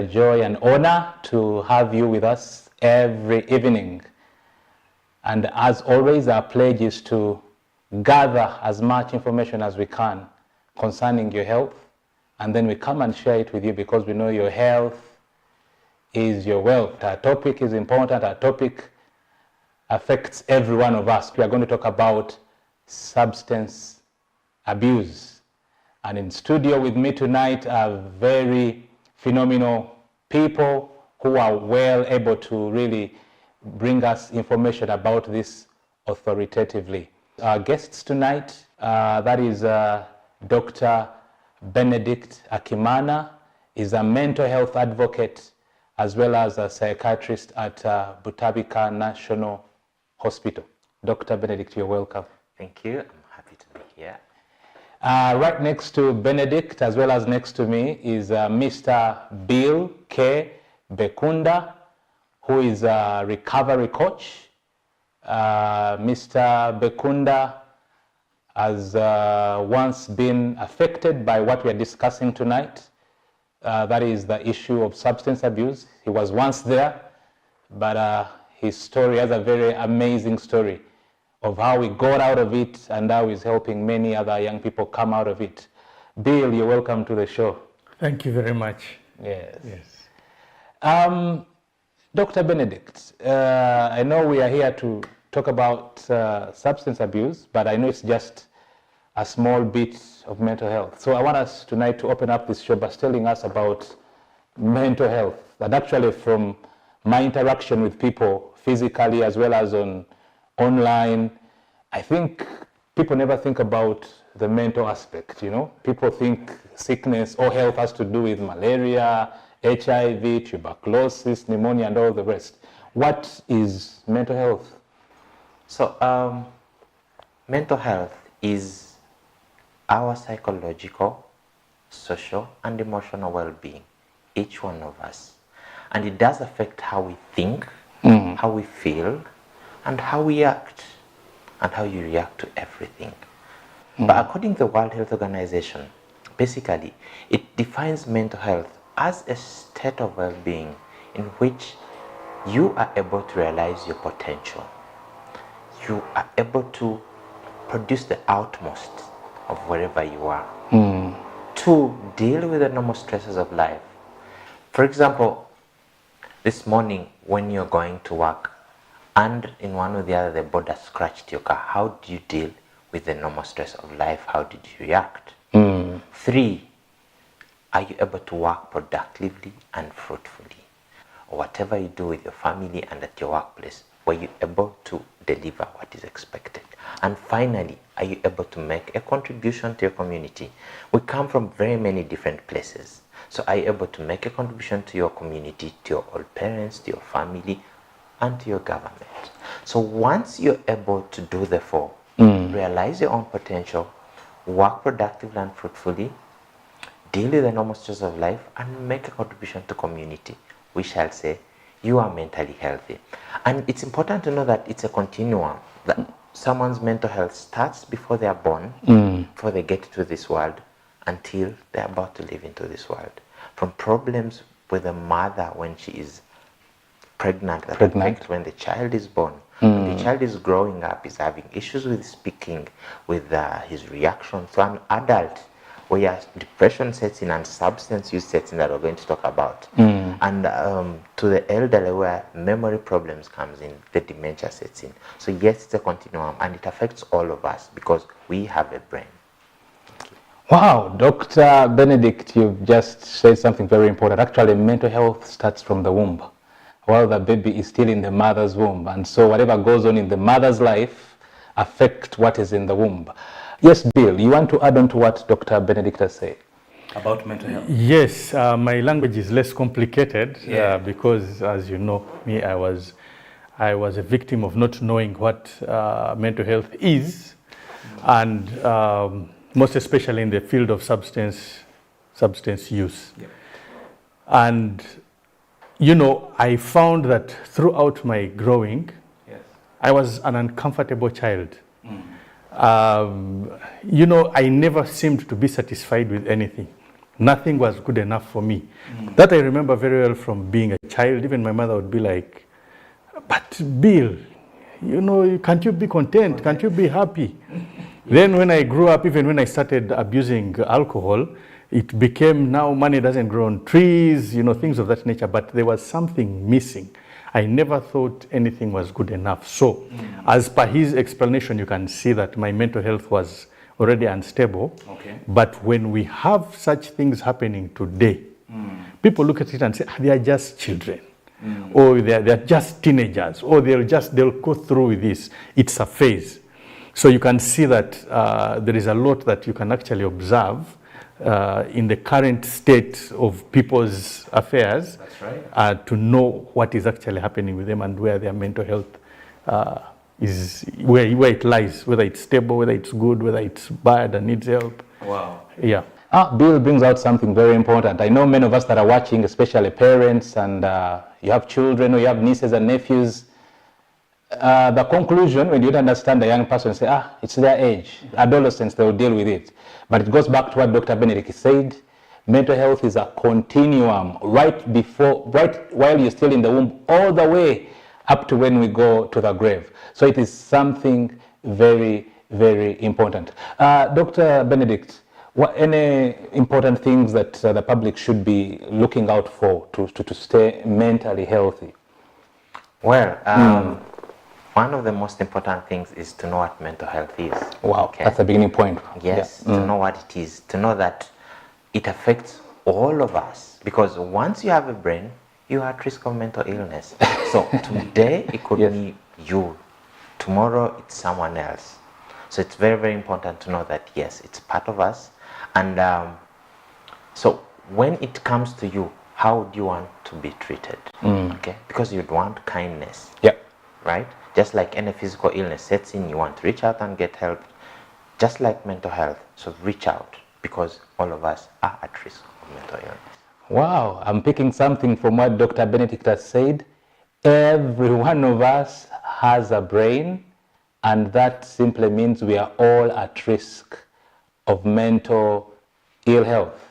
A joy and honor to have you with us every evening. And as always, our pledge is to gather as much information as we can concerning your health, and then we come and share it with you because we know your health is your wealth. Our topic is important. Our topic affects every one of us. We are going to talk about substance abuse. And in studio with me tonight are very phenomenal people who are well able to really bring us information about this authoritatively. Our guests tonight, that is Dr. Benedict Akimana, is a mental health advocate as well as a psychiatrist at Butabika National Hospital. Dr. Benedict, you're welcome. Thank you. I'm happy to be here. Right next to Benedict, as well as next to me, is Mr. Bill K. Bekunda, who is a recovery coach. Mr. Bekunda has once been affected by what we are discussing tonight. That is the issue of substance abuse. He was once there, but his story has a very amazing story of how he got out of it and how he's helping many other young people come out of it. Bill, you're welcome to the show. Thank you very much. Yes. Yes. Dr. Benedict, I know we are here to talk about substance abuse, but I know it's just a small bit of mental health. So I want us tonight to open up this show by telling us about mental health. And actually from my interaction with people physically as well as online, I think people never think about the mental aspect, you know. People think sickness or health has to do with malaria, HIV, tuberculosis, pneumonia, and all the rest. What is mental health? So, mental health is our psychological, social, and emotional well-being, each one of us. And it does affect how we think, how we feel, and how we act, and how you react to everything. But according to the World Health Organization, basically, it defines mental health as a state of well-being in which you are able to realize your potential. You are able to produce the utmost of wherever you are, to deal with the normal stresses of life. For example, this morning when you're going to work, and in one or the other the border scratched your car, how do you deal with the normal stress of life? How did you react? 3, are you able to work productively and fruitfully? Or whatever you do with your family and at your workplace, were you able to deliver what is expected? And finally, are you able to make a contribution to your community? We come from very many different places. So are you able to make a contribution to your community, to your old parents, to your family, and to your government? So once you're able to do the 4, realize your own potential, work productively and fruitfully, deal with the normal stress of life, and make a contribution to community, we shall say you are mentally healthy. And it's important to know that it's a continuum, that someone's mental health starts before they are born, before they get to this world, until they're about to live into this world. From problems with the mother when she is pregnant, when the child is born, when the child is growing up, is having issues with speaking, with his reaction to an adult, where depression sets in and substance use sets in, that we're going to talk about. And to the elderly, where memory problems comes in, the dementia sets in. So yes, it's a continuum, and it affects all of us because we have a brain. Wow, Dr. Benedict, you've just said something very important. Actually, mental health starts from the womb, while the baby is still in the mother's womb. And so whatever goes on in the mother's life affects what is in the womb. Yes, Bill, you want to add on to what Dr. Benedict has said about mental health? Yes, my language is less complicated because, as you know, me, I was a victim of not knowing what mental health is, and most especially in the field of substance use. And you know, I found that throughout my growing, I was an uncomfortable child. You know, I never seemed to be satisfied with anything. Nothing was good enough for me. That I remember very well from being a child. Even my mother would be like, but Bill, you know, can't you be content? Can't you be happy? Then when I grew up, even when I started abusing alcohol, it became now money doesn't grow on trees, you know, things of that nature, but there was something missing. I never thought anything was good enough. So as per his explanation, you can see that my mental health was already unstable. Okay. But when we have such things happening today, people look at it and say, they are just children. Or they're just teenagers, or they'll go through with this. It's a phase. So you can see that there is a lot that you can actually observe in the current state of people's affairs. That's right. To know what is actually happening with them and where their mental health is, where it lies, whether it's stable, whether it's good, whether it's bad and needs help. Wow. Yeah. Bill brings out something very important. I know many of us that are watching, especially parents, and you have children or you have nieces and nephews. The conclusion, when you don't understand the young person, say, it's their age. Adolescents, they will deal with it. But it goes back to what Dr. Benedict said. Mental health is a continuum, right while you're still in the womb, all the way up to when we go to the grave. So it is something very, very important. Dr. Benedict, what any important things that the public should be looking out for to stay mentally healthy? Well, one of the most important things is to know what mental health is. Wow, okay. That's the beginning point. Yes, to know what it is, to know that it affects all of us. Because once you have a brain, you are at risk of mental illness. So today it could be you, tomorrow it's someone else. So it's very, very important to know that yes, it's part of us. And so when it comes to you, how do you want to be treated? Okay, because you'd want kindness. Yeah. Right? Just like any physical illness sets in, you want to reach out and get help. Just like mental health, so reach out because all of us are at risk of mental illness. Wow, I'm picking something from what Dr. Benedict has said. Every one of us has a brain, and that simply means we are all at risk of mental ill health.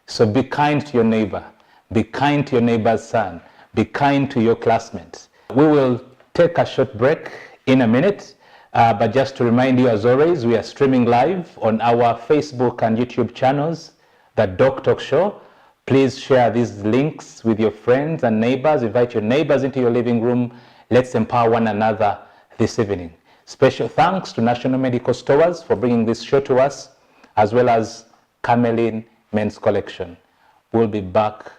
So be kind to your neighbor, be kind to your neighbor's son, be kind to your classmates. We will take a short break in a minute, but just to remind you, as always, we are streaming live on our Facebook and YouTube channels, the Doctalk Show. Please share these links with your friends and neighbors. Invite your neighbors into your living room. Let's empower one another this evening. Special thanks to National Medical Stores for bringing this show to us, as well as Camelin Men's Collection. We'll be back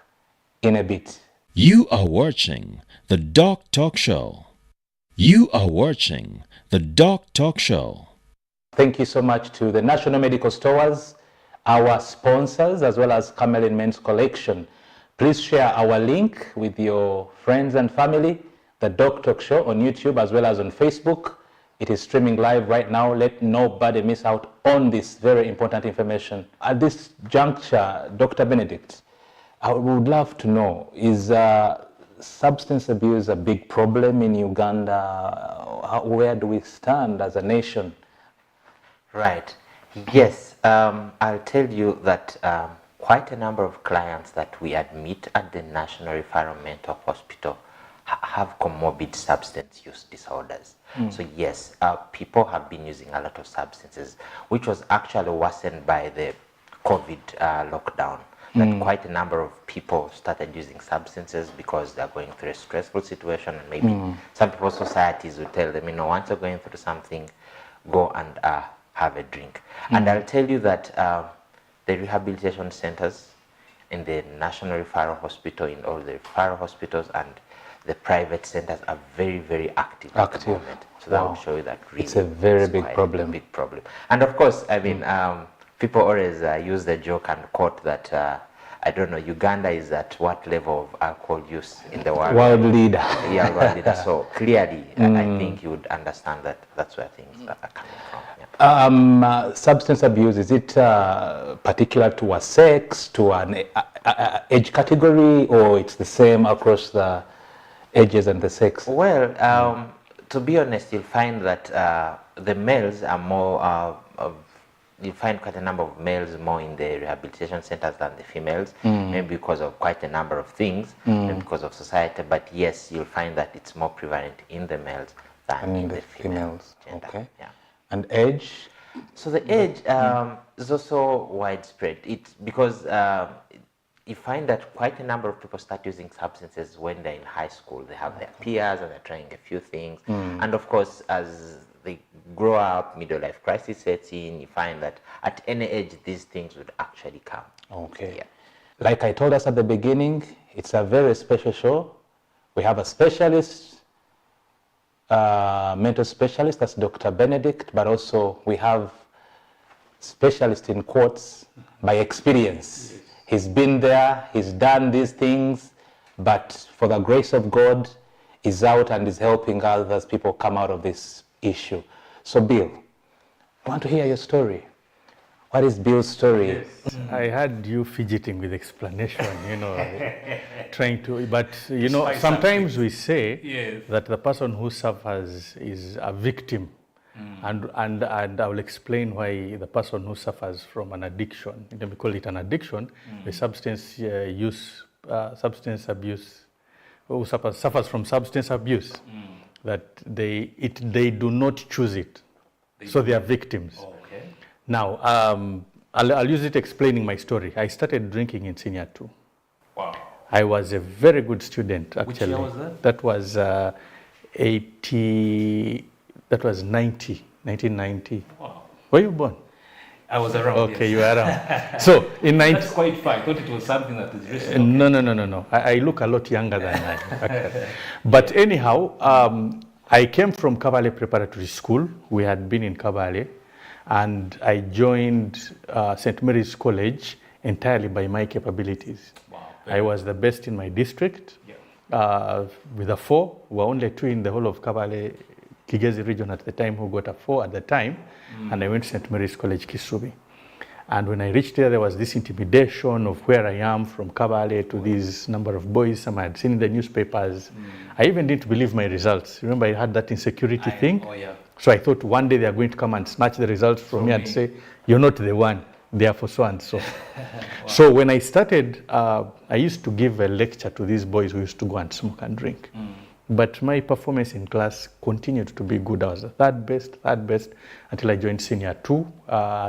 in a bit. You are watching the Doctalk Show. You are watching the Doctalk Show. Thank you so much to the National Medical Stores, our sponsors, as well as Camelin Men's Collection. Please share our link with your friends and family, the Doctalk Show on YouTube as well as on Facebook. It is streaming live right now. Let nobody miss out on this very important information. At this juncture, Dr. Benedict, I would love to know, is substance abuse a big problem in Uganda? Where do we stand as a nation? Right. Yes, I'll tell you that quite a number of clients that we admit at the National Referral Mental Hospital have comorbid substance use disorders. So yes, people have been using a lot of substances, which was actually worsened by the COVID lockdown. That quite a number of people started using substances because they're going through a stressful situation, and maybe some people's societies will tell them, once you're going through something, go and have a drink. And I'll tell you that the rehabilitation centers in the National Referral Hospital, in all the referral hospitals and the private centers are very, very active at the moment. So that will show you that really it's a very big problem. Big problem. And of course, I mean, people always use the joke and quote that I don't know, Uganda is at what level of alcohol use in the world? World leader. Yeah, world leader. So clearly, I think you would understand that that's where things are coming from. Yeah. Substance abuse, is it particular to a sex, to an age category, or it's the same across the ages and the sex? Well, to be honest, you'll find that the males are more you find quite a number of males more in the rehabilitation centers than the females, maybe because of quite a number of things, maybe because of society, but yes, you'll find that it's more prevalent in the males than in the females. Gender. Okay. Yeah. And age? So the age is also widespread. It's because you find that quite a number of people start using substances when they're in high school. They have their peers and they're trying a few things. And of course, as they grow up, middle life crisis sets in, you find that at any age, these things would actually come. Okay. Yeah. Like I told us at the beginning, it's a very special show. We have a specialist, mental specialist, that's Dr. Benedict, but also we have specialist in quotes by experience. Yes. He's been there, he's done these things, but for the grace of God, is out and is helping others, people come out of this issue. So Bill, I want to hear your story. What is Bill's story? Yes. I had you fidgeting with explanation, trying to, but sometimes we say that the person who suffers is a victim. And I will explain why the person who suffers from an addiction, we call it an addiction, the substance abuse, who suffers from substance abuse, that they do not choose it, so they are victims. Oh, okay. Now, I'll use it explaining my story. I started drinking in senior 2. Wow. I was a very good student, actually. Which year was that? That was 1990. Wow. Were you born? I was around. Okay, yes. you were around. So in 90. That's quite fine. I thought it was something that is recent. No. I look a lot younger than I. But anyhow, I came from Kabale Preparatory School. We had been in Kabale, and I joined St. Mary's College entirely by my capabilities. Wow. I was the best in my district. Yeah. With a 4, we were only 2 in the whole of Kabale Kigezi region at the time who got a 4 at the time, and I went to St. Mary's College, Kisubi. And when I reached there was this intimidation of where I am from Kabale to this number of boys, some I had seen in the newspapers. I even didn't believe my results. Remember, I had that insecurity thing. Oh, yeah. So I thought one day they are going to come and snatch the results from me and say, you're not the one, they are for so and so. Wow. So when I started, I used to give a lecture to these boys who used to go and smoke and drink. But my performance in class continued to be good. I was the third best, until I joined senior 2,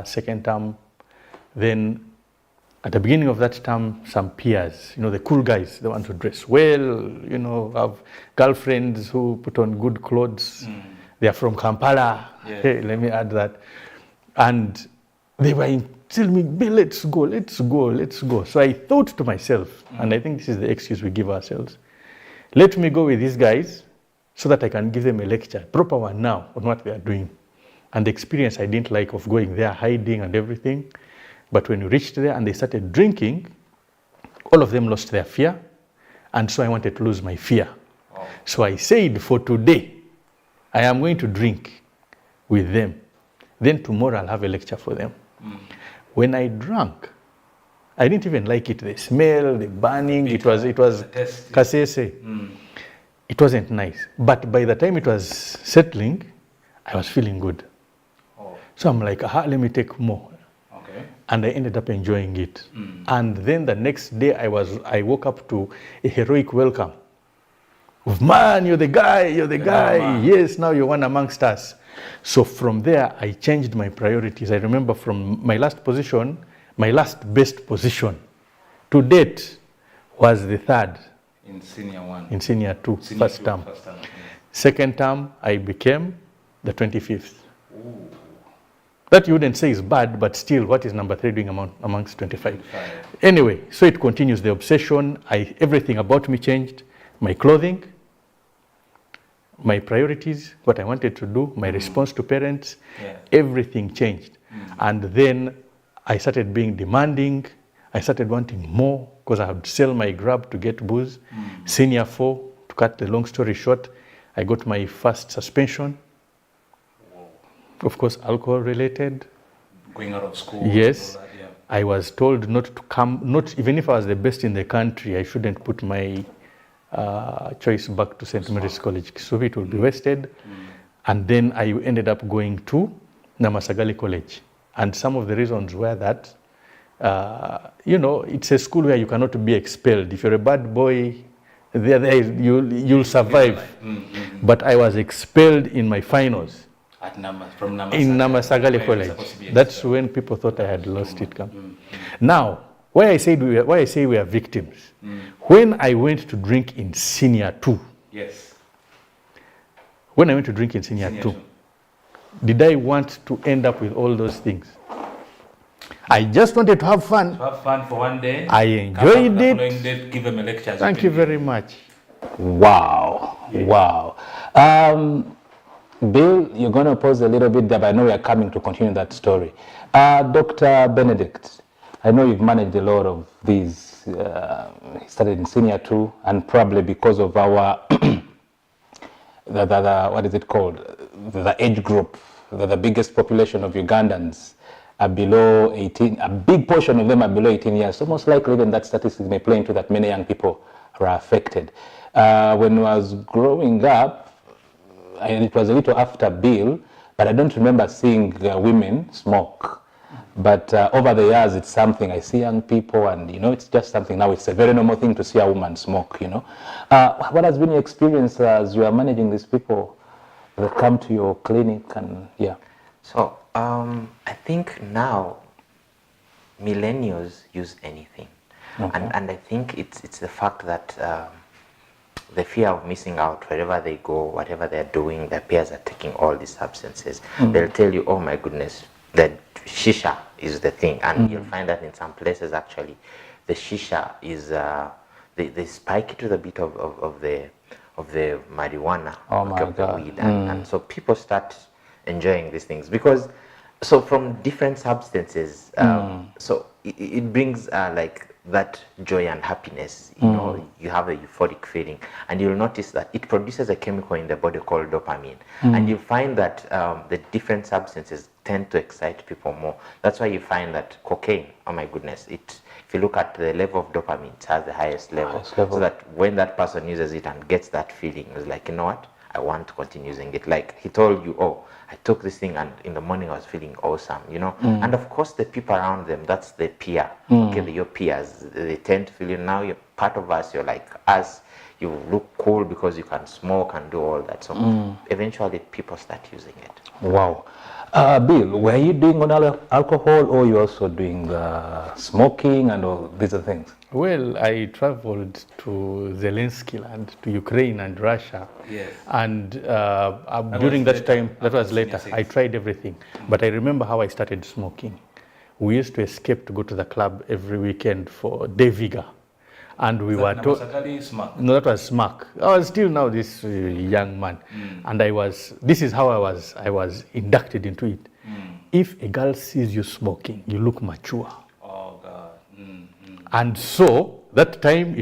second term. Then at the beginning of that term, some peers, the cool guys, the ones who dress well, have girlfriends who put on good clothes. They are from Kampala. Yeah. Hey, let me add that. And they were telling me, "Bill, let's go. So I thought to myself, and I think this is the excuse we give ourselves, let me go with these guys so that I can give them a lecture, proper one now, on what they are doing. And the experience I didn't like of going there, hiding and everything. But when we reached there and they started drinking, all of them lost their fear. And so I wanted to lose my fear. Wow. So I said, for today, I am going to drink with them. Then tomorrow I'll have a lecture for them. When I drank, I didn't even like it. The smell, the burning, it was kasese. It wasn't nice. But by the time it was settling, I was feeling good. Oh. So I'm like, let me take more. Okay. And I ended up enjoying it. And then the next day I woke up to a heroic welcome. Of, man, you're the guy. Yes, now you're one amongst us. So from there, I changed my priorities. I remember from my last position, my last best position to date was the 3rd. In senior 1. In senior 2, first term. Yes. Second term, I became the 25th. Ooh. That you wouldn't say is bad, but still, what is number 3 doing amongst 25? Anyway, so it continues, the obsession. Everything about me changed. My clothing, my priorities, what I wanted to do, my response to parents, everything changed. And then I started being demanding. I started wanting more because I had to sell my grab to get booze. Senior 4, to cut the long story short, I got my first suspension. Whoa. Of course, alcohol related. Going out of school. Yes. All that, yeah. I was told not to come, even if I was the best in the country, I shouldn't put my choice back to St. Mary's College. So it will be wasted. And then I ended up going to Namasagali College. And some of the reasons were that, it's a school where you cannot be expelled. If you're a bad boy, you'll survive. But I was expelled in my finals. In Namasagale College. That's when people thought I had lost it. Now, why I say we are victims. When I went to drink in senior 2. Yes. When I went to drink in senior 2, did I want to end up with all those things? I just wanted to have fun. To have fun for one day. I enjoyed it. Day, give them a lecture. Thank you very much. Wow. Yeah. Wow. Bill, you're going to pause a little bit there, but I know we are coming to continue that story. Dr. Benedict, I know you've managed a lot of these. He started in senior 2, and probably because of our, what is it called? The age group, the biggest population of Ugandans are below 18. A big portion of them are below 18 years. So most likely even that statistics may play into that many young people are affected. When I was growing up, it was a little after Bill, but I don't remember seeing women smoke. But over the years, it's something I see young people, and it's just something now. It's a very normal thing to see a woman smoke. What has been your experience as you are managing these people that come to your clinic? And yeah. So I think now millennials use anything, and I think it's the fact that. The fear of missing out wherever they go, whatever they're doing, their peers are taking all these substances. They'll tell you, oh my goodness, that shisha is the thing. And you'll find that in some places actually, the shisha is, they spike it to the bit of the marijuana, of the weed. And so people start enjoying these things because, so from different substances, so it brings like, that joy and happiness, you have a euphoric feeling, and you'll notice that it produces a chemical in the body called dopamine, and you'll find that the different substances tend to excite people more. That's why you find that cocaine, oh my goodness, if you look at the level of dopamine, it has the highest level. So that when that person uses it and gets that feeling, it's like, you know what, I want to continue using it. Like he told you, oh, I took this thing and in the morning I was feeling awesome, And of course the people around them, that's the peer. Okay, your peers, they tend to feel now you're part of us, you're like us, you look cool because you can smoke and do all that. So eventually people start using it. Wow. Bill, were you doing on alcohol, or you also doing smoking and all these other things? Well, I traveled to Zelensky land, to Ukraine and Russia. Yes. And during that time, that was later, I tried everything. But I remember how I started smoking. We used to escape to go to the club every weekend for day vigor. And we were told, no, that was smack. I was still now this young man. And this is how I was inducted into it. If a girl sees you smoking, you look mature. Oh God. And so that time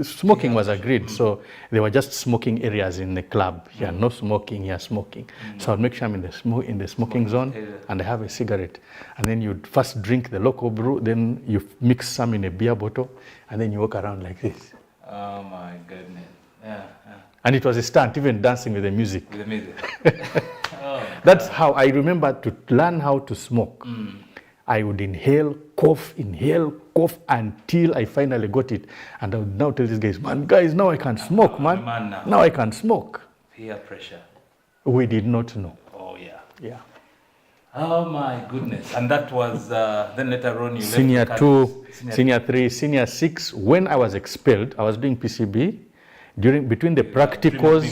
smoking was agreed. So there were just smoking areas in the club. Here, no smoking, here smoking. So I'd make sure I'm in the smoking zone and I have a cigarette. And then you'd first drink the local brew, then you mix some in a beer bottle, and then you walk around like this. Oh my goodness. Yeah. And it was a stunt, even dancing with the music. With the music. That's how I remember to learn how to smoke. I would inhale, cough, until I finally got it. And I would now tell these guys, man, guys, now I can smoke, man. Now I can smoke. Peer pressure. We did not know. Oh, yeah. Yeah. Oh, my goodness. And that was, then later on you Senior left 2, Senior 3, Senior 6. When I was expelled, I was doing PCB. Between the practicals,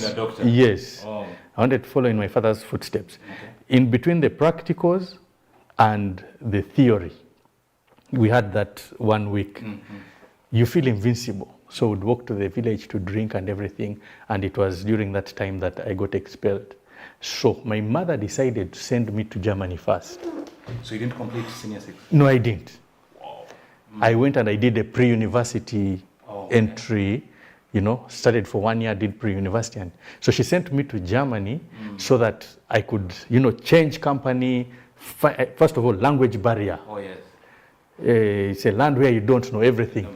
yes. Oh. I wanted to follow in my father's footsteps. Okay. In between the practicals and the theory, we had that 1 week. You feel invincible. So we'd walk to the village to drink and everything. And it was during that time that I got expelled. So my mother decided to send me to Germany first. So you didn't complete Senior 6? No, I didn't. Wow. I went and I did a pre-university entry. Studied for 1 year, did pre-university. And so she sent me to Germany so that I could, change company. First of all, language barrier. Oh, yes. It's a land where you don't know everything.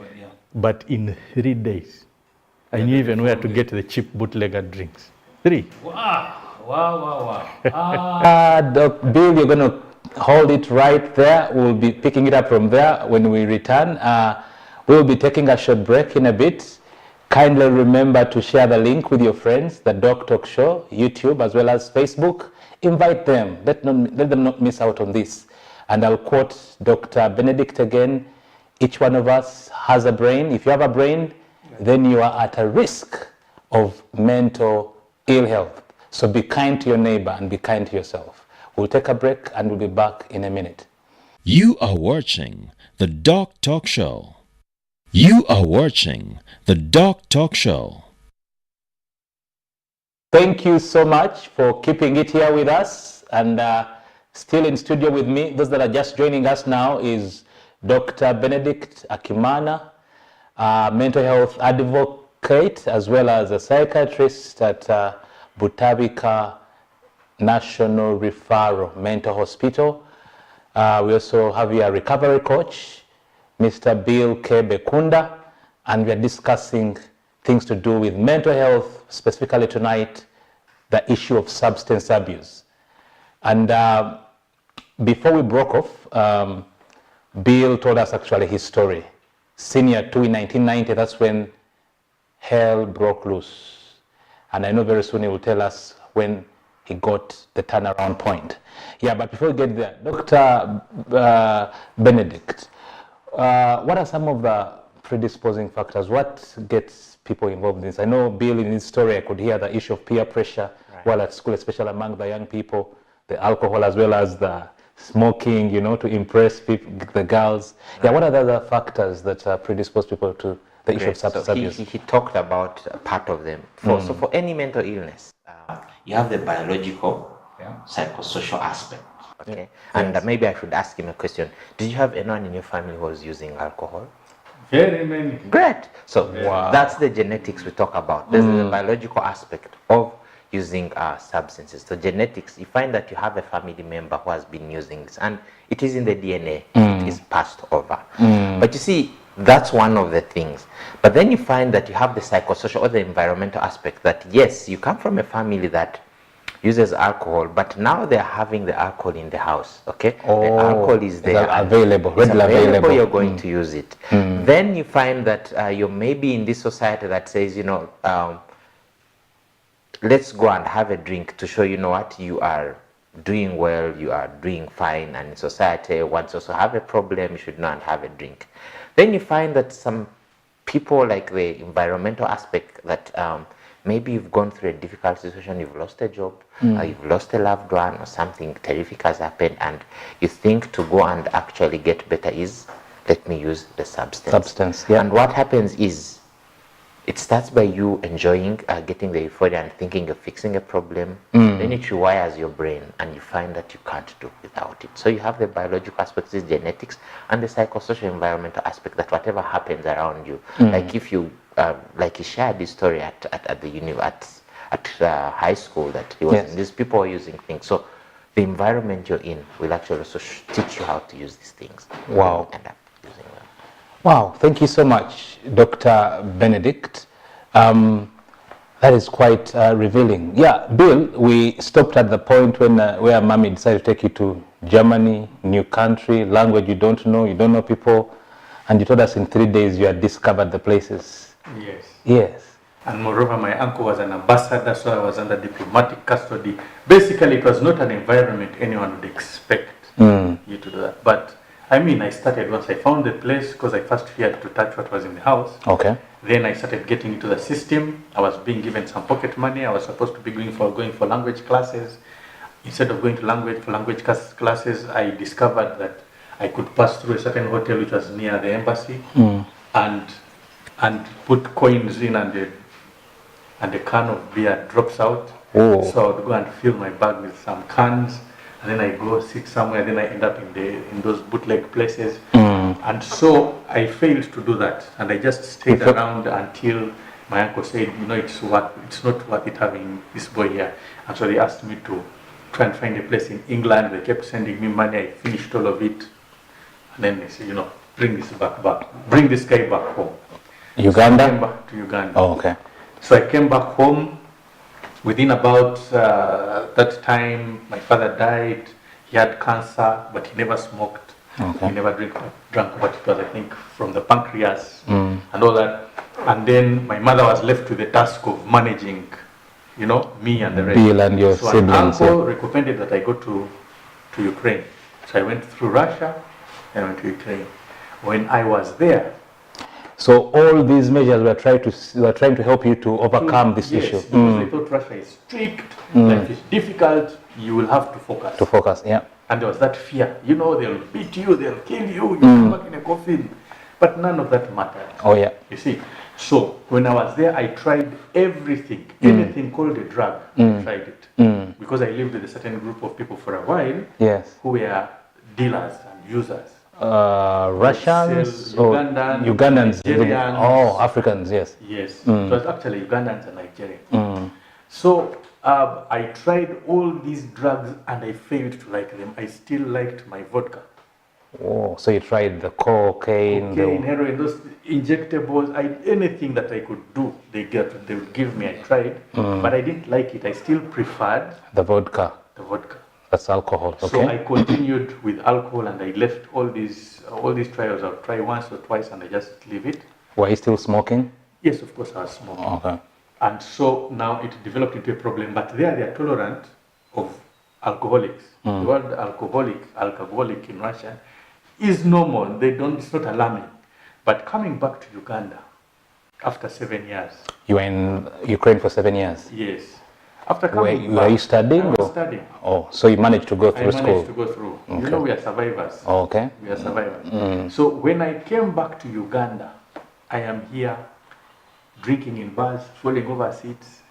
But in 3 days, I knew even where to get the cheap bootlegger drinks. 3. Wow. Bill, you're going to hold it right there. We'll be picking it up from there when we return. We'll be taking a short break in a bit. Kindly remember to share the link with your friends, the Doctalk Show, YouTube, as well as Facebook. Invite them. Let them not miss out on this. And I'll quote Dr. Benedict again. Each one of us has a brain. If you have a brain, then you are at a risk of mental ill health. So be kind to your neighbor and be kind to yourself. We'll take a break and we'll be back in a minute. You are watching the Doctalk Show. You are watching the Doctalk Show. Thank you so much for keeping it here with us. And still in studio with me, those that are just joining us now, is Dr. Benedict Akimana, mental health advocate, as well as a psychiatrist at Butabika National Referral Mental Hospital. We also have here a recovery coach, Mr. Bill K. Bekunda, and we are discussing things to do with mental health, specifically tonight, the issue of substance abuse. And before we broke off, Bill told us actually his story. Senior 2 in 1990, that's when hell broke loose. And I know very soon he will tell us when he got the turnaround point. Yeah, but before we get there, Dr. Benedict, what are some of the predisposing factors? What gets people involved in this? I know, Bill, in his story, I could hear the issue of peer pressure while at school, especially among the young people, the alcohol as well as the smoking, to impress people, the girls. Right. Yeah, what are the other factors that predispose people to the issue of substance abuse? He talked about part of them. So for any mental illness, you have the biological, psychosocial aspect. Okay. And maybe I should ask him a question. Did you have anyone in your family who was using alcohol? Very many. Great. So that's the genetics we talk about. This is the biological aspect of using substances. So genetics, you find that you have a family member who has been using this, and it is in the DNA. It is passed over. But you see, that's one of the things. But then you find that you have the psychosocial or the environmental aspect, that yes, you come from a family that uses alcohol, but now they're having the alcohol in the house. Okay, the alcohol is there, available, available. You're going to use it. Then you find that you're maybe in this society that says, let's go and have a drink to show what you are doing well, you are doing fine, and in society, once you also have a problem, you should not have a drink. Then you find that some people, like the environmental aspect, that maybe you've gone through a difficult situation, you've lost a job, you've lost a loved one, or something terrific has happened, and you think to go and actually get better is, let me use the substance. And what happens is, it starts by you enjoying, getting the euphoria and thinking you're fixing a problem. Then it rewires your brain, and you find that you can't do without it. So you have the biological aspect, is genetics, and the psychosocial environmental aspect, that whatever happens around you, like if you, like he shared this story at high school, that he was in, these people were using things. So the environment you're in will actually also teach you how to use these things. Wow. And end up using them. Wow, thank you so much, Dr. Benedict. That is quite revealing. Yeah, Bill, we stopped at the point when where Mommy decided to take you to Germany, new country, language you don't know people, and you told us in 3 days you had discovered the places. Yes. Yes. And moreover, my uncle was an ambassador, so I was under diplomatic custody. Basically, it was not an environment anyone would expect you to do that. But I started once I found the place, because I first feared to touch what was in the house. Okay. Then I started getting into the system. I was being given some pocket money. I was supposed to be going for language classes. Instead of going to language classes, I discovered that I could pass through a certain hotel which was near the embassy, and put coins in, and the can of beer drops out. Oh. So I would go and fill my bag with some cans, and then I go sit somewhere, then I end up in those bootleg places. And so I failed to do that, and I just stayed around until my uncle said, it's not worth it having this boy here. And so they asked me to try and find a place in England. They kept sending me money. I finished all of it, and then they said, bring this guy back home. Uganda? So I came back to Uganda. Oh, okay. So I came back home. Within about that time, my father died. He had cancer, but he never smoked. Okay. He never drank, but it was, I think, from the pancreas and all that. And then my mother was left with the task of managing, me and the rest. Bill and your so siblings. So an uncle recommended that I go to Ukraine. So I went through Russia and went to Ukraine. When I was there, so all these measures were trying to help you to overcome this yes, issue. Because they thought Russia is strict, life is difficult, you will have to focus. To focus, yeah. And there was that fear, they'll beat you, they'll kill you, you come back in a coffin. But none of that mattered. Oh yeah. You see, so when I was there, I tried everything, anything called a drug, I tried it. Because I lived with a certain group of people for a while, yes, who were dealers and users. Russians or Ugandans, Nigerians, oh, Africans, yes. Yes, it was actually Ugandans and Nigerians. So I tried all these drugs and I failed to like them. I still liked my vodka. Oh, so you tried the cocaine, heroin, those injectables, anything that I could do, they would give me. I tried, but I didn't like it. I still preferred the vodka. That's alcohol. Okay. So I continued with alcohol, and I left all these trials. I'll try once or twice, and I just leave it. Were you still smoking? Yes, of course I was smoking. Okay. And so now it developed into a problem. But they are tolerant of alcoholics. The word alcoholic in Russia is normal. It's not alarming. But coming back to Uganda after 7 years. You were in Ukraine for 7 years? Yes. After coming back, were you studying? I was studying. Oh, so you managed to go through school? I managed to go through. Okay. We are survivors. Oh, okay. We are survivors. So when I came back to Uganda, I am here drinking in bars, falling over seats,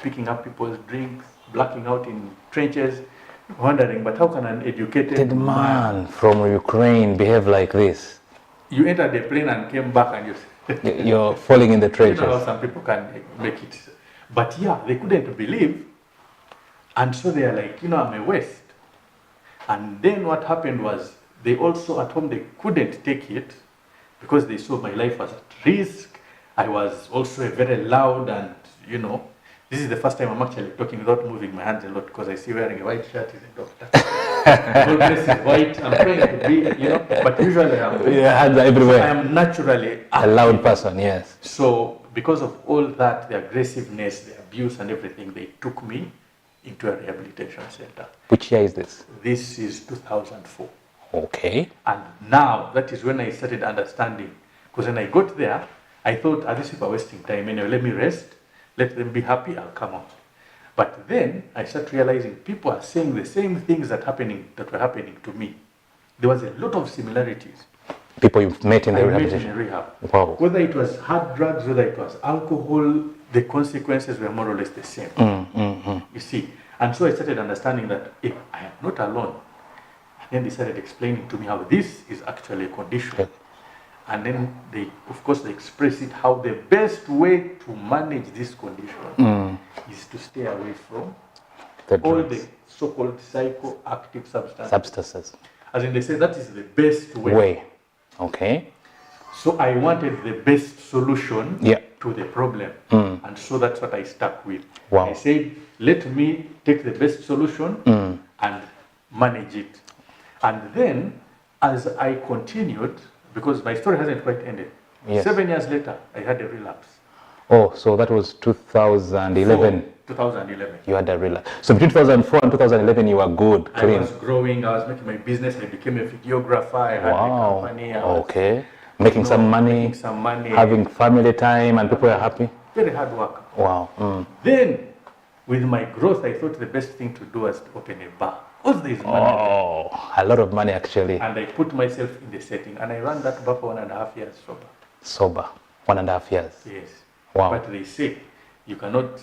picking up people's drinks, blacking out in trenches, wondering, but how can an educated man from Ukraine behave like this? You entered the plane and came back and you're falling in the trenches. How some people can make it. But yeah, they couldn't believe. And so they are like, I'm a West. And then what happened was, they also at home, they couldn't take it because they saw my life was at risk. I was also a very loud and, this is the first time I'm actually talking without moving my hands a lot because I see wearing a white shirt is a doctor. Whole place is white. I'm trying to be, but usually your hands are everywhere. I am naturally a loud person, yes. So because of all that, the aggressiveness, the abuse and everything, they took me into a rehabilitation center. Which year is this? This is 2004. Okay. And now, that is when I started understanding. Because when I got there, I thought, these people are wasting time. Anyway, let me rest. Let them be happy, I'll come out. But then I started realizing people are saying the same things that were happening to me. There was a lot of similarities. People you've met in the rehabilitation? Met in rehab. Wow. Whether it was hard drugs, whether it was alcohol, the consequences were more or less the same. You see. And so I started understanding that I am not alone. And then they started explaining to me how this is actually a condition. Yeah. And then they express it how the best way to manage this condition is to stay away from all the so-called psychoactive substances. As in, they say that is the best way. Okay. So I wanted the best solution to the problem. And so that's what I stuck with. Wow. I said, let me take the best solution and manage it. And then, as I continued, because my story hasn't quite ended. Yes. 7 years later, I had a relapse. Oh, so that was 2011. 2011. You had a relapse. So between 2004 and 2011, you were good, clean. I was growing. I was making my business. I became a videographer. I had a company. Okay. Making some money. Having family time, and people are happy. Very hard work. Wow. Then, with my growth, I thought the best thing to do was to open a bar. Because there is money. Oh, a lot of money actually. And I put myself in the setting, and I ran that bar for 1.5 years sober. Sober, 1.5 years. Yes. Wow. But they say you cannot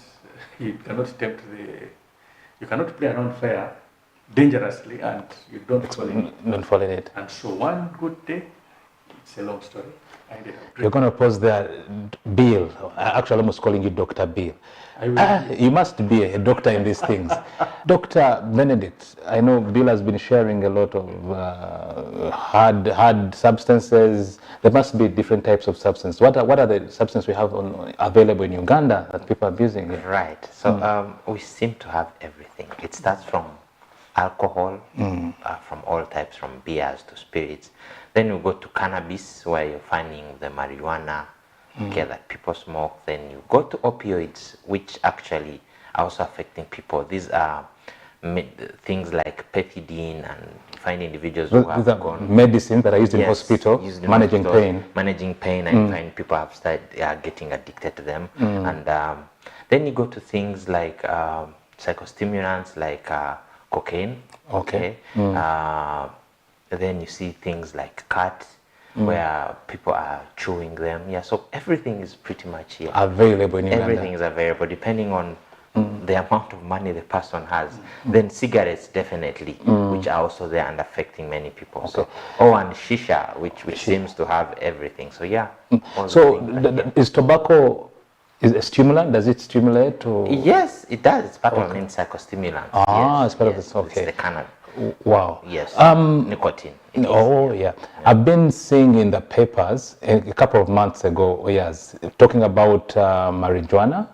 play around fire dangerously, and you don't fall in it. Don't fall in it. And so one good day, it's a long story. I ended up drinking. You're going to pause there, Bill. Actually, almost calling you Dr. Bill. You must be a doctor in these things. Dr. Benedict, I know Bill has been sharing a lot of hard substances. There must be different types of substances. What are the substances we have available in Uganda that people are abusing here? Right. So we seem to have everything. It starts from alcohol, from all types, from beers to spirits. Then you go to cannabis, where you're finding the marijuana, okay, that people smoke. Then you go to opioids, which actually are also affecting people. These are things like pethidine, and you find individuals who have gone medicines that are used in hospital, managing pain, and you find people have started getting addicted to them. And then you go to things like psychostimulants, like cocaine. Okay. Then you see things like cat, where people are chewing them. Yeah, so everything is pretty much here. Available in Uganda. Everything is available, depending on the amount of money the person has. Then cigarettes, definitely, which are also there and affecting many people. Okay. So, and shisha, which seems to have everything. So yeah. So is tobacco is a stimulant? Does it stimulate? Or? Yes, it does. It's part of the psychostimulant. Ah, it's part of this. Okay. It's the cannabis. Wow. Yes. Nicotine. Yeah. I've been seeing in the papers a couple of months ago, yes, talking about marijuana.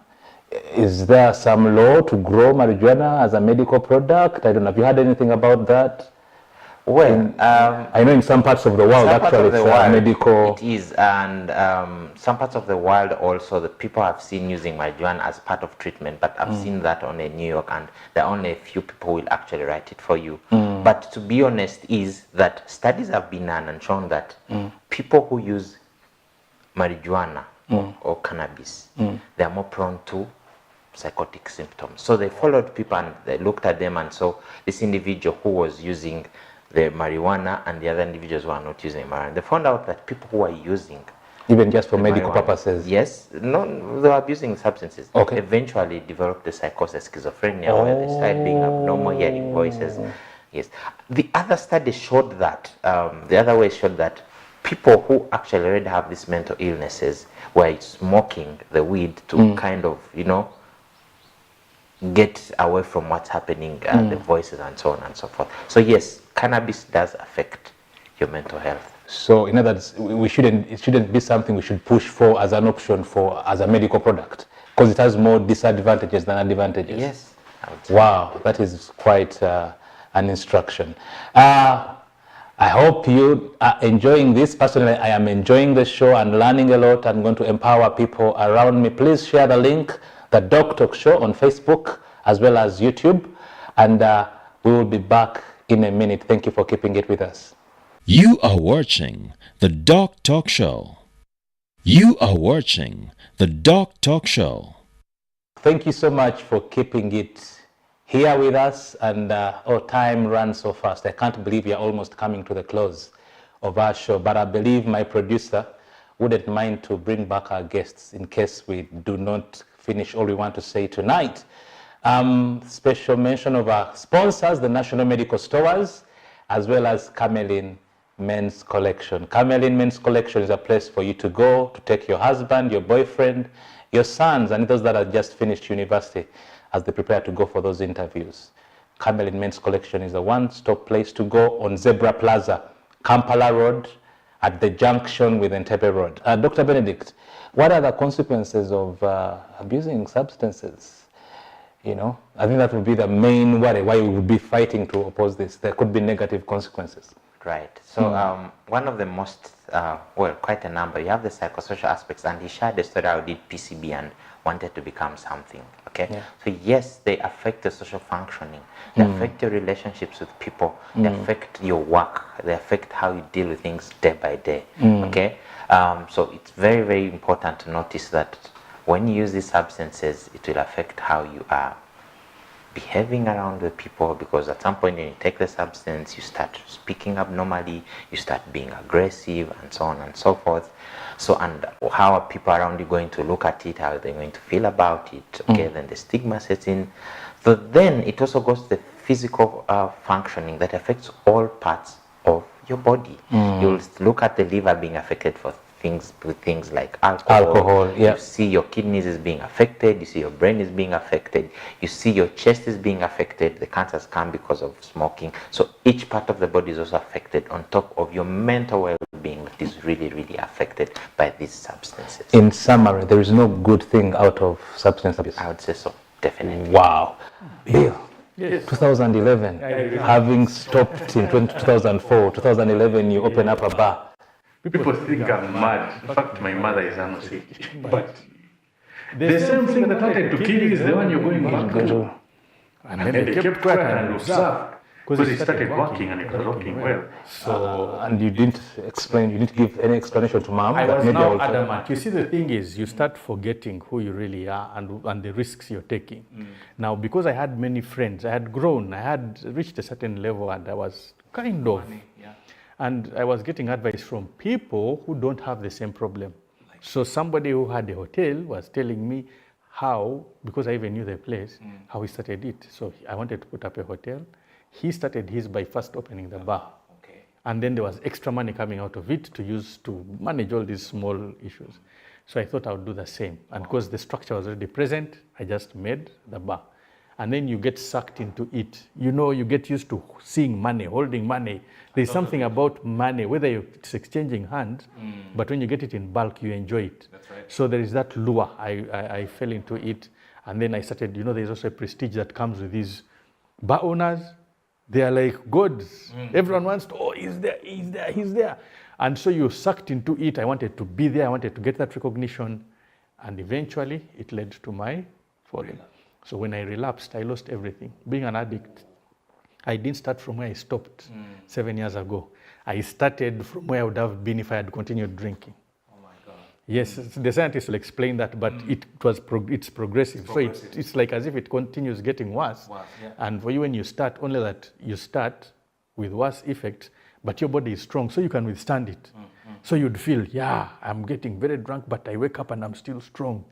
Is there some law to grow marijuana as a medical product? I don't know. Have you heard anything about that? Well, I know in some parts of the world, actually, it's medical. It is, and some parts of the world also, the people have seen using marijuana as part of treatment, but I've seen that only in New York, and there are only a few people who will actually write it for you. But to be honest, is that studies have been done and shown that people who use marijuana or cannabis, they are more prone to psychotic symptoms. So they followed people and they looked at them and saw this individual who was using the marijuana and the other individuals who are not using marijuana. They found out that people who are using, even just for medical purposes, yes, no, they were abusing substances. Okay. Eventually developed the psychosis, schizophrenia, where they started being abnormal, hearing voices. Yes. The other study showed that the other way showed that people who actually already have these mental illnesses were smoking the weed to kind of, get away from what's happening, the voices and so on and so forth. So yes, cannabis does affect your mental health. So in other words, it shouldn't be something we should push for as an option as a medical product, because it has more disadvantages than advantages. Yes. Wow, that is quite an instruction. I hope you are enjoying this. Personally, I am enjoying the show and learning a lot. I'm going to empower people around me. Please share the link, the Doctalk Show on Facebook as well as YouTube. And we will be back in a minute. Thank you for keeping it with us. You are watching the Doctalk Show. You are watching the Doctalk Show. Thank you so much for keeping it here with us, and time runs so fast. I can't believe we are almost coming to the close of our show, but I believe my producer wouldn't mind to bring back our guests in case we do not finish all we want to say tonight. Special mention of our sponsors, the National Medical Stores, as well as Camelin Men's Collection. Camelin Men's Collection is a place for you to go to take your husband, your boyfriend, your sons, and those that have just finished university as they prepare to go for those interviews. Camelin Men's Collection is a one-stop place to go on Zebra Plaza, Kampala Road, at the junction with Entebbe Road. Dr. Benedict, what are the consequences of abusing substances? I think that would be the main worry, why we would be fighting to oppose this. There could be negative consequences. Right. So one of the most, quite a number, you have the psychosocial aspects, and he shared a story how he did PCB and wanted to become something. Okay. Yeah. So yes, they affect the social functioning. They affect your relationships with people. They affect your work. They affect how you deal with things day by day. Okay. So it's very, very important to notice that when you use these substances, it will affect how you are behaving around the people, because at some point when you take the substance, you start speaking abnormally, you start being aggressive, and so on and so forth. So, and how are people around you going to look at it? How are they going to feel about it? Okay, then the stigma sets in. So then it also goes to the physical functioning that affects all parts of your body. You'll look at the liver being affected for things like alcohol. Yeah. You see your kidneys is being affected. You see your brain is being affected. You see your chest is being affected. The cancers come because of smoking. So each part of the body is also affected, on top of your mental well-being that is really, really affected by these substances. In summary, there is no good thing out of substance abuse. I would say so, definitely. Wow. Bill, Yes. 2011, having stopped in 2004, 2011, you open up a bar. People think I'm mad. In fact, my mother is honestly. But the same thing that wanted to kill you is the one you're going back to. And then they kept quiet and observed. Because it started working and it was working well. So, and you didn't explain, you didn't give any explanation to mom? I that was maybe now will try- adamant. You see, the thing is, you start forgetting who you really are and the risks you're taking. Now, because I had many friends, I had grown, I had reached a certain level, and I was kind of, and I was getting advice from people who don't have the same problem. So somebody who had a hotel was telling me how, because I even knew the place, how he started it. So I wanted to put up a hotel. He started his by first opening the bar. Okay. And then there was extra money coming out of it to use to manage all these small issues. So I thought I would do the same. And because the structure was already present, I just made the bar. And then you get sucked into it. You know, you get used to seeing money, holding money. There's something about money, whether it's exchanging hands, but when you get it in bulk, you enjoy it. That's right. So there is that lure. I fell into it. And then I started, you know, there's also a prestige that comes with these bar owners. They are like gods. Everyone wants to, oh, he's there, he's there, he's there. And so you're sucked into it. I wanted to be there. I wanted to get that recognition. And eventually, it led to my falling. So when I relapsed, I lost everything. Being an addict, I didn't start from where I stopped 7 years ago. I started from where I would have been if I had continued drinking. Oh my God. Yes, the scientists will explain that, but it's progressive. So it's like as if it continues getting worse. And for you, when you start, only that you start with worse effects, but your body is strong, so you can withstand it. So you'd feel, yeah, I'm getting very drunk, but I wake up and I'm still strong.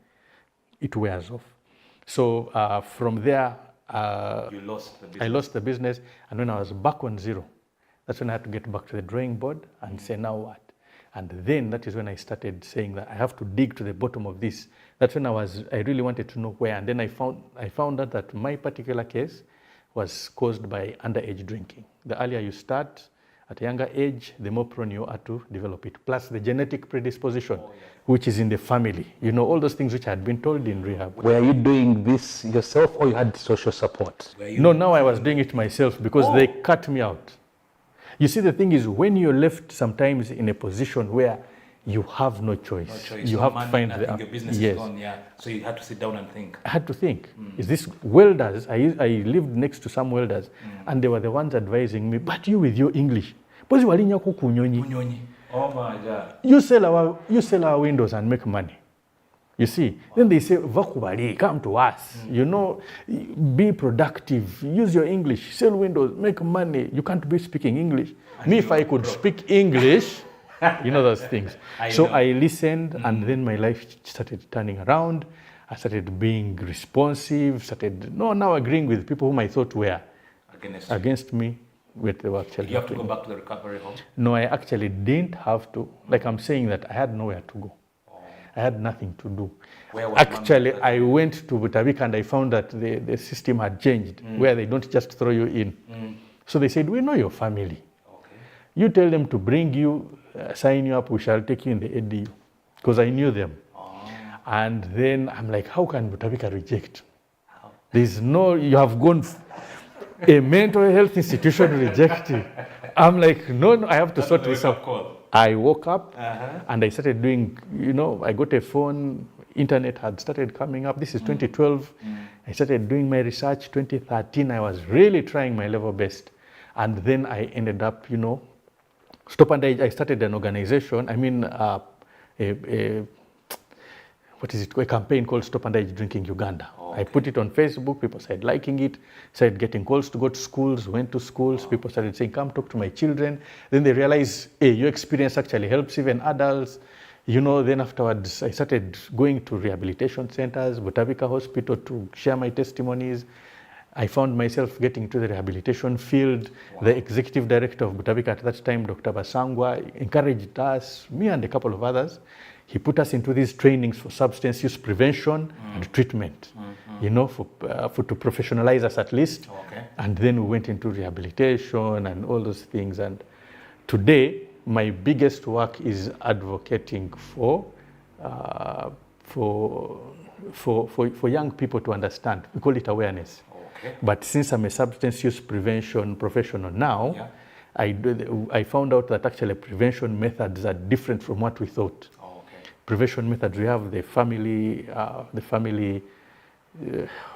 It wears off. So from there, You lost the business. I lost the business, and when I was back on zero, that's when I had to get back to the drawing board and say, now what? And then that is when I started saying that I have to dig to the bottom of this. That's when I really wanted to know where. And then I found out that my particular case was caused by underage drinking. The earlier you start at a younger age, the more prone you are to develop it. Plus the genetic predisposition, which is in the family. You know, all those things which I had been told in rehab. Were you doing this yourself or you had social support? No, now I was doing it myself because they cut me out. You see, the thing is, when you're left sometimes in a position where you have no choice, you So have money, to find nothing, the your business yes. is gone, yeah. So you had to sit down and think. I had to think, is this welders? I lived next to some welders, and they were the ones advising me, but you with your English, Oh my God. you sell our windows and make money. You see, then they say, Vakubali, come to us. You know, be productive, use your English, sell windows, make money. You can't be speaking English. Me, if I could speak English, you know those things. I listened, and then my life started turning around. I started being responsive, now agreeing with people whom I thought were against me. They were actually You have to go back to the recovery home? No, I actually didn't have to. Like I'm saying that I had nowhere to go. I had nothing to do. Actually, I went to Butabika and I found that the system had changed, where they don't just throw you in. So they said, we know your family. Okay. You tell them to bring you, sign you up, we shall take you in the ADU. Because I knew them. And then I'm like, how can Butabika reject? There's no, you have gone, a mental health institution rejecting. I'm like, no, I have to sort this out. I woke up and I started doing, I got a phone, internet had started coming up. This is 2012. I started doing my research. 2013, I was really trying my level best. And then I ended up, Stop and I started an organization. A campaign called Stop Underage Drinking Uganda. I put it on Facebook, people started liking it, started getting calls to go to schools, went to schools, people started saying, come talk to my children. Then they realized, hey, your experience actually helps even adults. Then afterwards, I started going to rehabilitation centers, Butabika Hospital to share my testimonies. I found myself getting into the rehabilitation field. The executive director of Butabika at that time, Dr. Basangwa, encouraged us, me and a couple of others. He put us into these trainings for substance use prevention and treatment, to professionalize us at least. Okay. And then we went into rehabilitation and all those things. And today, my biggest work is advocating for young people to understand. We call it awareness. Okay. But since I'm a substance use prevention professional now, Yeah. I found out that actually prevention methods are different from what we thought. Oh, okay. Prevention methods, we have the family,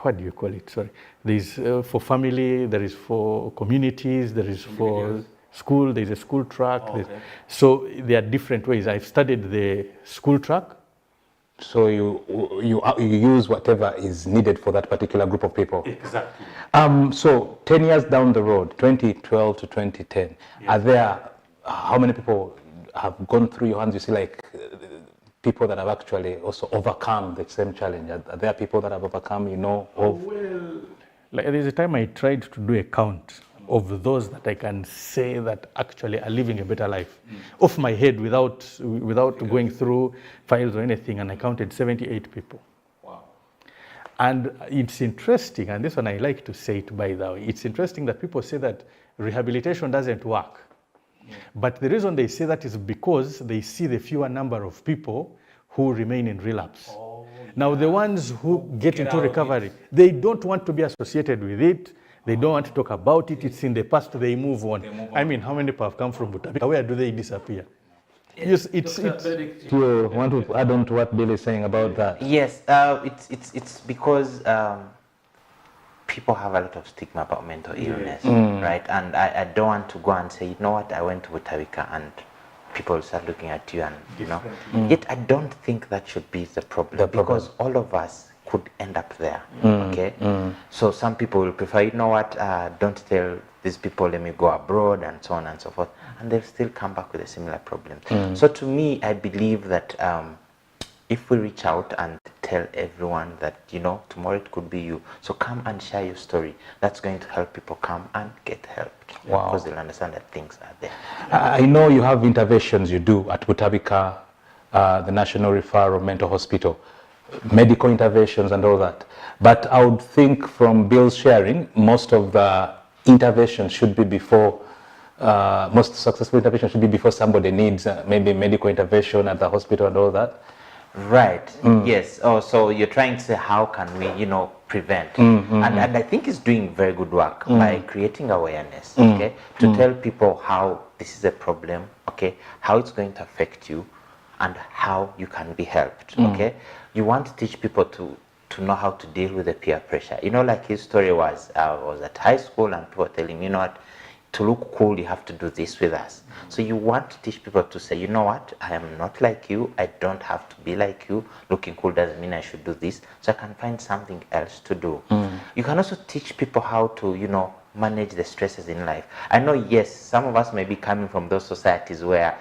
what do you call it? Sorry. There's for family, there is for communities, there is for Individuals. school, there's a school track. Oh, okay. So there are different ways. I've studied the school track. So you use whatever is needed for that particular group of people. Exactly. So 10 years down the road, 2012 to 2010, are there, how many people have gone through your hands? You see, like people that have actually also overcome the same challenge. Are there people that have overcome, of? Well, like there's a time I tried to do a count of those that I can say that actually are living a better life off my head without going through files or anything, and I counted 78 people. Wow. And it's interesting, and this one I like to say it by the way, it's interesting that people say that rehabilitation doesn't work. But the reason they say that is because they see the fewer number of people who remain in relapse. Now, the ones who get into recovery, they don't want to be associated with it. They don't want to talk about it. It's in the past. They move on. I mean, how many people have come from Butabika? Where do they disappear? Yes, it's. You want to add on to what Bill is saying about that? Yes, it's because people have a lot of stigma about mental illness, right? And I don't want to go and say, you know what, I went to Butabika and people start looking at you and, Yet I don't think that should be the problem, because all of us could end up there, okay? So some people will prefer, you know what, don't tell these people, let me go abroad and so on and so forth. And they'll still come back with a similar problem. So to me, I believe that if we reach out and tell everyone that, tomorrow it could be you, so come and share your story, that's going to help people come and get help. Wow. Because they'll understand that things are there. I know you have interventions you do at Butabika, the National Referral Mental Hospital, medical interventions and all that. But I would think from Bill's sharing, most of the interventions should be before, most successful interventions should be before somebody needs maybe medical intervention at the hospital and all that. Right. Yes. Oh, so you're trying to say how can we, prevent? And I think it's doing very good work by creating awareness, okay, to tell people how this is a problem, okay, how it's going to affect you, and how you can be helped, okay. You want to teach people to know how to deal with the peer pressure. Like his story was, I was at high school and people were telling me, what, to look cool, you have to do this with us. So you want to teach people to say, you know what, I am not like you. I don't have to be like you. Looking cool doesn't mean I should do this. So I can find something else to do. You can also teach people how to, manage the stresses in life. I know, yes, some of us may be coming from those societies where,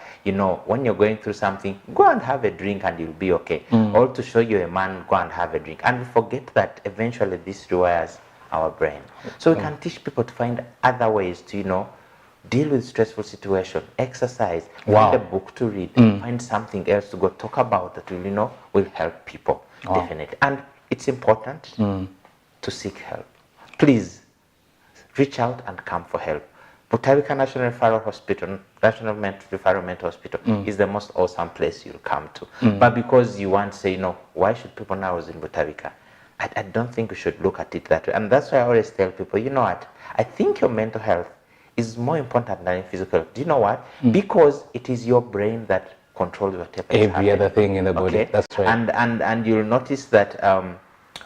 when you're going through something, go and have a drink and you'll be okay. Or to show you're a man, go and have a drink. And we forget that eventually this rewires our brain. So we can teach people to find other ways to, deal with stressful situation, exercise, find a book to read, find something else to go talk about that will, will help people, definitely. And it's important to seek help. Please reach out and come for help. Butabika National Referral Hospital, National Referral Mental Hospital is the most awesome place you'll come to. But because you want to say, why should people know I was in Butabika? I don't think we should look at it that way. And that's why I always tell people, you know what, I think your mental health is more important than your physical health. Do you know what? Because it is your brain that controls whatever is happening. Every other thing in the body, okay? That's right. And you'll notice that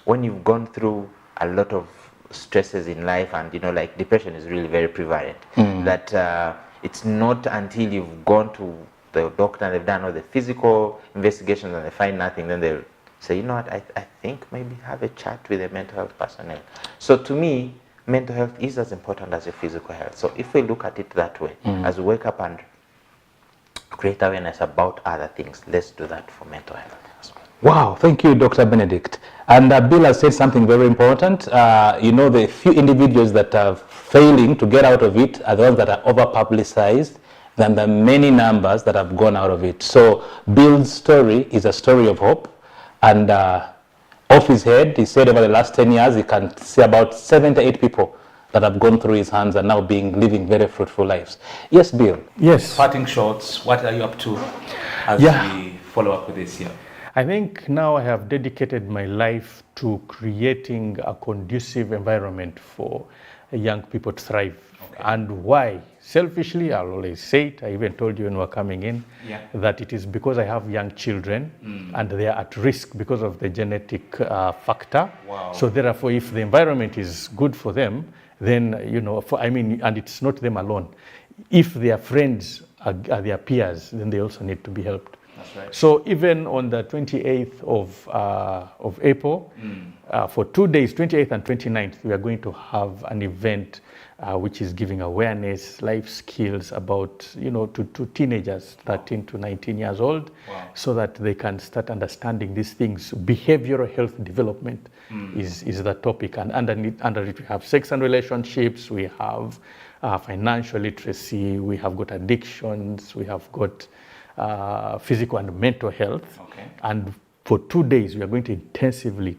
when you've gone through a lot of stresses in life, and like depression is really very prevalent, that it's not until you've gone to the doctor and they've done all the physical investigations and they find nothing, then they'll say, you know what, I think maybe have a chat with a mental health personnel. So to me, mental health is as important as your physical health. So if we look at it that way, as we wake up and create awareness about other things, let's do that for mental health as well. Wow, thank you, Dr. Benedict. And Bill has said something very important. The few individuals that are failing to get out of it are the ones that are over-publicized than the many numbers that have gone out of it. So Bill's story is a story of hope. And off his head, he said over the last 10 years, he can see about 7 to 8 people that have gone through his hands and now living very fruitful lives. Yes, Bill? Yes. Parting shots, what are you up to as we follow up with this here? I think now I have dedicated my life to creating a conducive environment for young people to thrive. Okay. And why? Selfishly, I'll always say it. I even told you when we were coming in that it is because I have young children and they are at risk because of the genetic factor. Wow. So therefore, if the environment is good for them, then, you know, and it's not them alone. If their friends are their peers, then they also need to be helped. That's right. So even on the 28th of April, for 2 days, 28th and 29th, we are going to have an event which is giving awareness, life skills about, you know, to teenagers, 13 to 19 years old, so that they can start understanding these things. Behavioral health development is the topic, and under it we have sex and relationships, we have financial literacy, we have got addictions, we have got physical and mental health. Okay. And for 2 days, we are going to intensively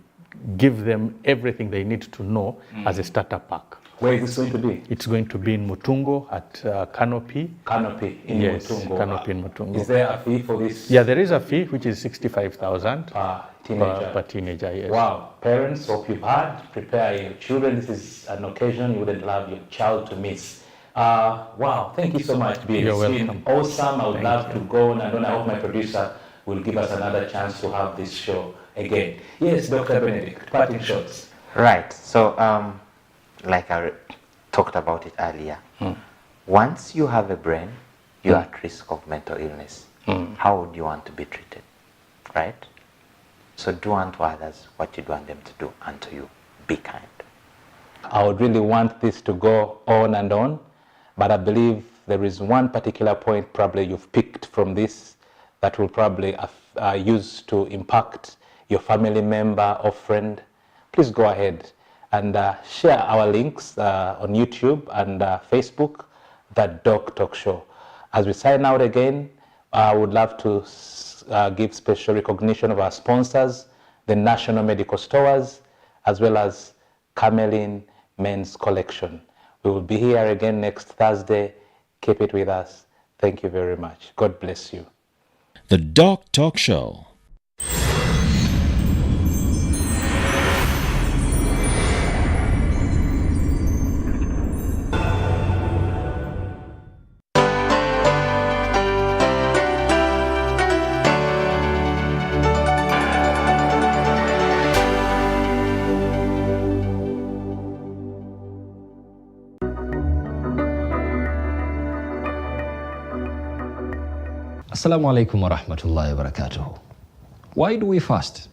give them everything they need to know as a starter pack. Where is this going to be? It's going to be in Mutungo at Canopy. Canopy in Mutungo. Canopy in Mutungo. Is there a fee for this? Yeah, there is a fee, which is 65,000 per teenager. Per teenager, yes. Wow. Parents, hope you've heard. Prepare your children. This is an occasion you wouldn't love your child to miss. Wow, thank you so much, Bill. You're It's welcome. been awesome. I would love to go on and on. I hope my producer will give us another chance to have this show again. Yes, Dr. Benedict, parting shots. Right. So, like I talked about it earlier, once you have a brain, you're at risk of mental illness. How would you want to be treated? Right? So do unto others what you'd want them to do unto you. Be kind. I would really want this to go on and on, but I believe there is one particular point probably you've picked from this that will probably use to impact your family member or friend. Please go ahead and share our links on YouTube and Facebook, The Doctalk Show. As we sign out again, I would love to give special recognition of our sponsors, the National Medical Stores, as well as Camelin Men's Collection. We will be here again next Thursday. Keep it with us. Thank you very much. God bless you. The Doctalk Show. Assalamu alaikum wa rahmatullahi wa barakatuh. Why do we fast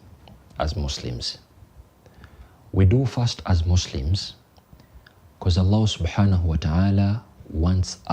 as Muslims? We do fast as Muslims because Allah subhanahu wa ta'ala wants us